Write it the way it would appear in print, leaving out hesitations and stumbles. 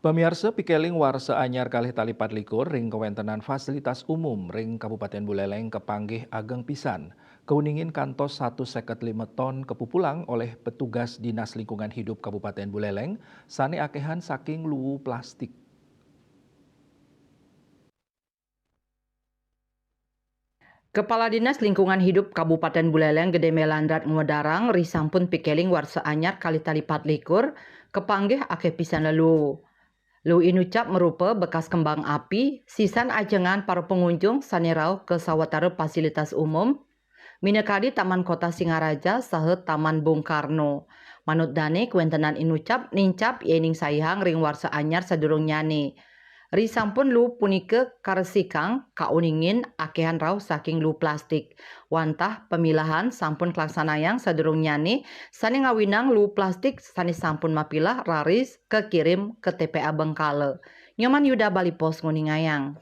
Pemirsa Pikeling Warsa Anyar kalih talipat likur ring kewentenan fasilitas umum ring Kabupaten Buleleng kepanggih ageng pisan. Keuningin kantos 1,5 ton kepupulang oleh petugas Dinas Lingkungan Hidup Kabupaten Buleleng, sane akehan saking luwu plastik. Kepala Dinas Lingkungan Hidup Kabupaten Buleleng Gede Melandrat Ngudarang risampun pikeling warsa anyar kali talipat likur kepanggih ake pisan lelu. Lu inucap merupa bekas kembang api sisan ajengan para pengunjung sanirau ke sawatara fasilitas umum minekadi Taman Kota Singaraja saha Taman Bung Karno. Manut dane kuentenan inucap nincap yening sayang ring warsa anyar sadurung nyane. Risampun lu punike karesikang kauningin akehan raw saking lu plastik. Wantah pemilahan sampun kelaksanayang sadurung nyane sani ngawinang lu plastik sani sampun mapilah raris kekirim ke TPA Bengkale. Nyoman Yuda Bali Pos nguningayang.